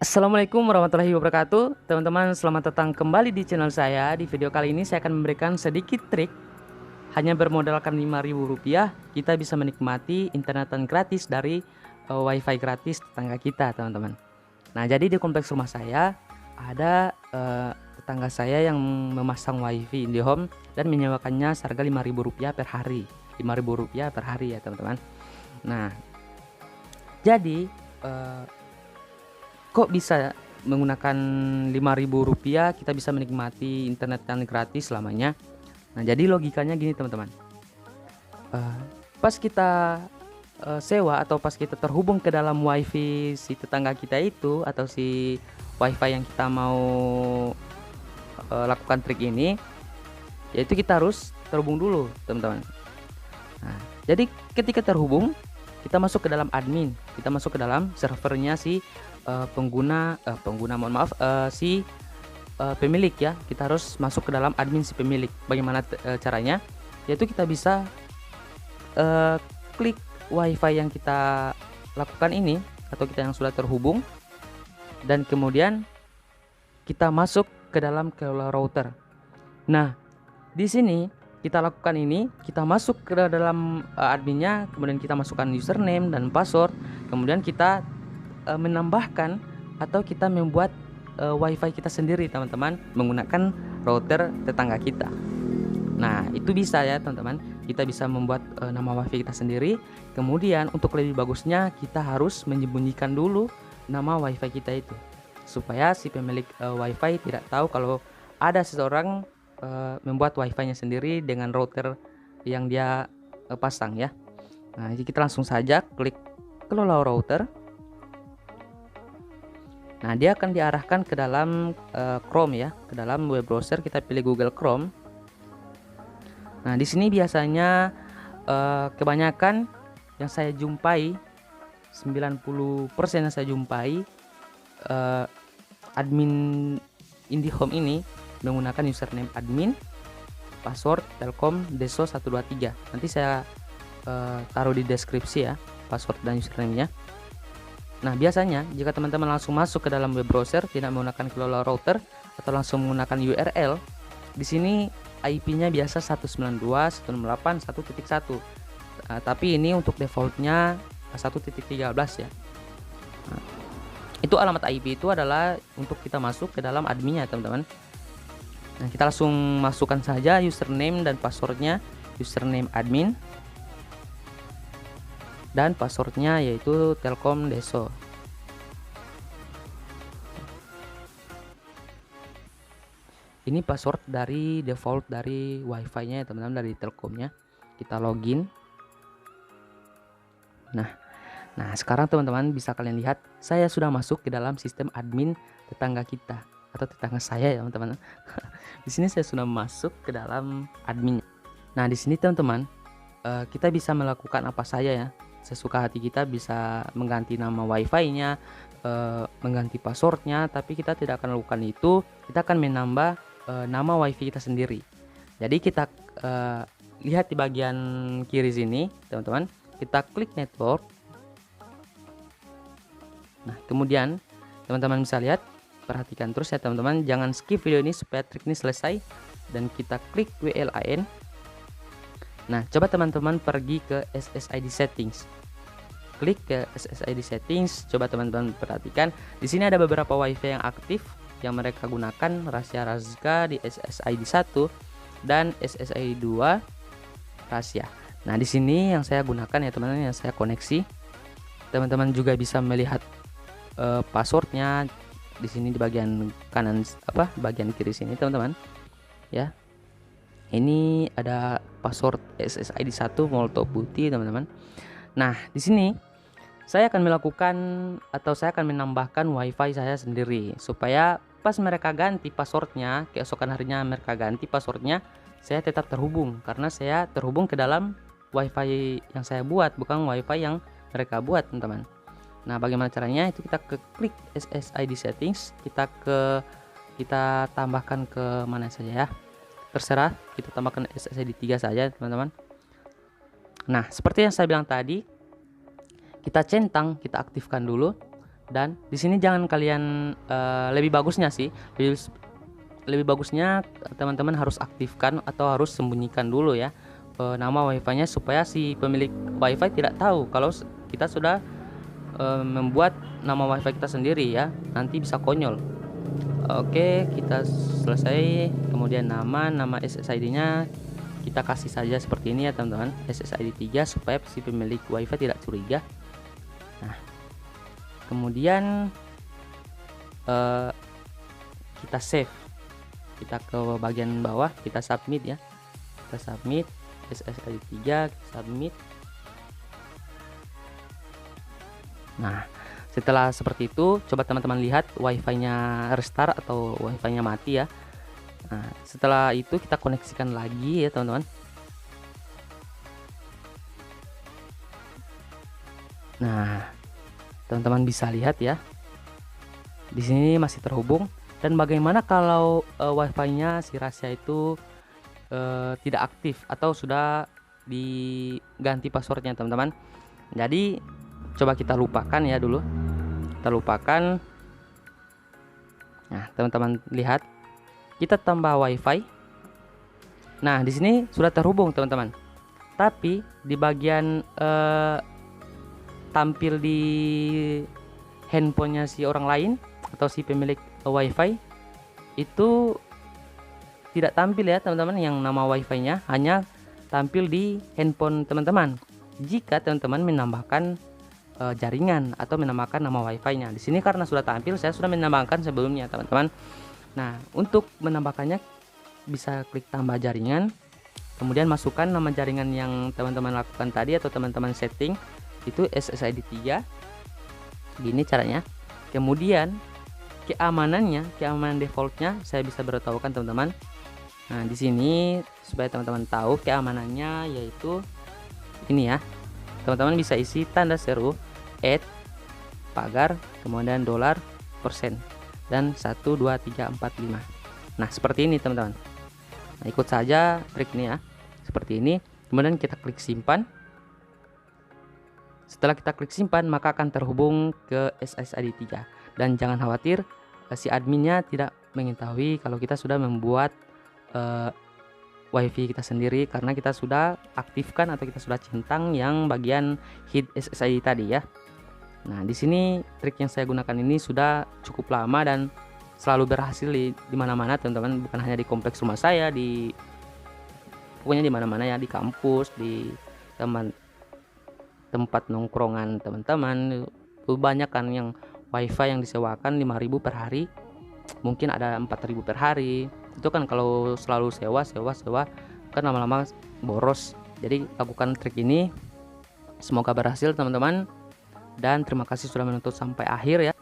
Assalamualaikum warahmatullahi wabarakatuh. Teman-teman, selamat datang kembali di channel saya. Di video kali ini saya akan memberikan sedikit trik. Hanya bermodalkan Rp5.000, kita bisa menikmati internetan gratis dari wifi gratis tetangga kita, teman-teman. Nah, jadi di kompleks rumah saya ada tetangga saya yang memasang wifi IndiHome dan menyewakannya seharga Rp5.000 per hari. Rp5.000 per hari ya, teman-teman. Nah, jadi kok bisa menggunakan Rp5.000 kita bisa menikmati internet yang gratis selamanya. Nah, jadi logikanya gini, teman-teman. Pas kita sewa atau pas kita terhubung ke dalam wifi si tetangga kita itu, atau si wifi yang kita mau lakukan trik ini, yaitu kita harus terhubung dulu, teman-teman. Nah, jadi ketika terhubung, kita masuk ke dalam admin, kita masuk ke dalam servernya si si pemilik ya. Kita harus masuk ke dalam admin si pemilik. Bagaimana caranya? Yaitu kita bisa klik wifi yang kita lakukan ini, atau kita yang sudah terhubung, dan kemudian kita masuk ke dalam kelola router. Nah, di sini kita lakukan ini, kita masuk ke dalam adminnya, kemudian kita masukkan username dan password, kemudian kita menambahkan atau kita membuat wifi kita sendiri, teman-teman, menggunakan router tetangga kita. Nah, itu bisa ya, teman-teman. Kita bisa membuat nama wifi kita sendiri. Kemudian untuk lebih bagusnya kita harus menyembunyikan dulu nama wifi kita itu, supaya si pemilik wifi tidak tahu kalau ada seseorang membuat wifi-nya sendiri dengan router yang dia pasang ya. Nah, jadi kita langsung saja klik kelola router. Nah, dia akan diarahkan ke dalam Chrome ya, ke dalam web browser. Kita pilih Google Chrome. Nah, di sini biasanya kebanyakan yang saya jumpai, 90% yang saya jumpai, admin IndiHome ini menggunakan username admin, password Telkom Deso 123. Nanti saya taruh di deskripsi ya, password dan username-nya. Nah, biasanya jika teman-teman langsung masuk ke dalam web browser tidak menggunakan kelola router atau langsung menggunakan URL, di sini IP-nya biasa 192.168.1.1. Tapi ini untuk defaultnya 1.13 ya. Nah, itu alamat IP itu adalah untuk kita masuk ke dalam adminnya, teman-teman. Nah, kita langsung masukkan saja username dan passwordnya, username admin, dan passwordnya yaitu Telkom Deso. Ini password dari default dari wifi-nya ya, teman-teman, dari Telkomnya. Kita login. Nah, sekarang teman-teman bisa kalian lihat saya sudah masuk ke dalam sistem admin tetangga kita atau tetangga saya ya, teman-teman. Di sini saya sudah masuk ke dalam admin. Nah, di sini teman-teman kita bisa melakukan apa saja ya. Sesuka hati kita bisa mengganti nama wifi-nya, mengganti passwordnya, tapi kita tidak akan lakukan itu. Kita akan menambah nama wifi kita sendiri. Jadi kita lihat di bagian kiri sini, teman-teman, kita klik network. Nah, kemudian teman-teman bisa lihat, perhatikan terus ya teman-teman, jangan skip video ini supaya trik ini selesai, dan kita klik WLAN. Nah, coba teman-teman pergi ke SSID settings. Klik ke SSID settings, coba teman-teman perhatikan. Di sini ada beberapa wifi yang aktif yang mereka gunakan rahasia Razka di SSID 1 dan SSID 2 rahasia. Nah, di sini yang saya gunakan ya, teman-teman, yang saya koneksi. Teman-teman juga bisa melihat passwordnya di sini di bagian kanan, bagian kiri sini, teman-teman. Ya. Ini ada password SSID 1 Molto putih, teman-teman. Nah, di sini saya akan melakukan atau saya akan menambahkan wifi saya sendiri supaya pas mereka ganti passwordnya, keesokan harinya mereka ganti passwordnya, saya tetap terhubung karena saya terhubung ke dalam wifi yang saya buat, bukan wifi yang mereka buat, teman-teman. Nah, bagaimana caranya? Itu kita ke klik SSID settings, kita tambahkan ke mana saja ya. Terserah, kita tambahkan SSID 3 saja, teman-teman. Nah, seperti yang saya bilang tadi, kita centang, kita aktifkan dulu. Dan di sini jangan kalian lebih bagusnya sih, lebih bagusnya teman-teman harus aktifkan atau harus sembunyikan dulu ya nama wifi-nya, supaya si pemilik wifi tidak tahu kalau kita sudah membuat nama wifi kita sendiri ya, nanti bisa konyol. Oke, kita selesai. Kemudian nama SSID-nya kita kasih saja seperti ini ya teman-teman, SSID 3, supaya si pemilik wifi tidak curiga. Nah, kemudian kita save, kita ke bagian bawah, kita submit ya, kita submit SSID 3, kita submit. Nah, setelah seperti itu, coba teman-teman lihat wifi-nya restart atau wifi-nya mati ya. Nah, setelah itu kita koneksikan lagi ya teman-teman. Nah, teman-teman bisa lihat ya, di sini masih terhubung. Dan bagaimana kalau wifi-nya si Rasya itu tidak aktif atau sudah diganti passwordnya teman-teman? Jadi coba kita lupakan ya dulu, kita lupakan. Nah, teman-teman lihat, kita tambah wifi. Nah, di sini sudah terhubung teman-teman, tapi di bagian tampil di handphonenya si orang lain atau si pemilik wifi itu tidak tampil ya teman-teman, yang nama wifi-nya hanya tampil di handphone teman-teman jika teman-teman menambahkan jaringan atau menambahkan nama wifi-nya. Di sini karena sudah tampil, saya sudah menambahkan sebelumnya teman-teman. Nah, untuk menambahkannya bisa klik tambah jaringan, kemudian masukkan nama jaringan yang teman-teman lakukan tadi atau teman-teman setting, itu SSID 3. Gini caranya. Kemudian keamanan defaultnya saya bisa beritahukan teman-teman. Nah, di sini supaya teman-teman tahu keamanannya, yaitu ini ya. Teman-teman bisa isi tanda seru, pagar, kemudian $, persen, dan 1 2 3 4 5. Nah, seperti ini teman-teman. Nah, ikut saja trik ini ya, seperti ini. Kemudian kita klik simpan. Setelah kita klik simpan, maka akan terhubung ke SSID 3. Dan jangan khawatir, si adminnya tidak mengetahui kalau kita sudah membuat wifi kita sendiri, karena kita sudah aktifkan atau kita sudah centang yang bagian hid SSID tadi ya. Nah, di sini trik yang saya gunakan ini sudah cukup lama dan selalu berhasil di mana-mana teman-teman, bukan hanya di kompleks rumah saya, pokoknya di mana-mana ya, di kampus, di tempat nongkrongan teman-teman. Banyak kan yang wifi yang disewakan 5.000 per hari, mungkin ada 4.000 per hari. Itu kan kalau selalu sewa kan lama-lama boros. Jadi lakukan trik ini, semoga berhasil teman-teman, dan terima kasih sudah menonton sampai akhir ya.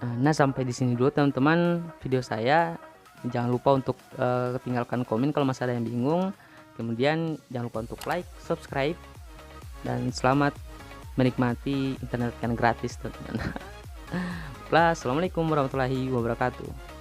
Nah, sampai di sini dulu teman-teman video saya. Jangan lupa untuk tinggalkan komen kalau masih ada yang bingung. Kemudian jangan lupa untuk like, subscribe, dan selamat menikmati internet yang gratis teman-teman. Assalamualaikum warahmatullahi wabarakatuh.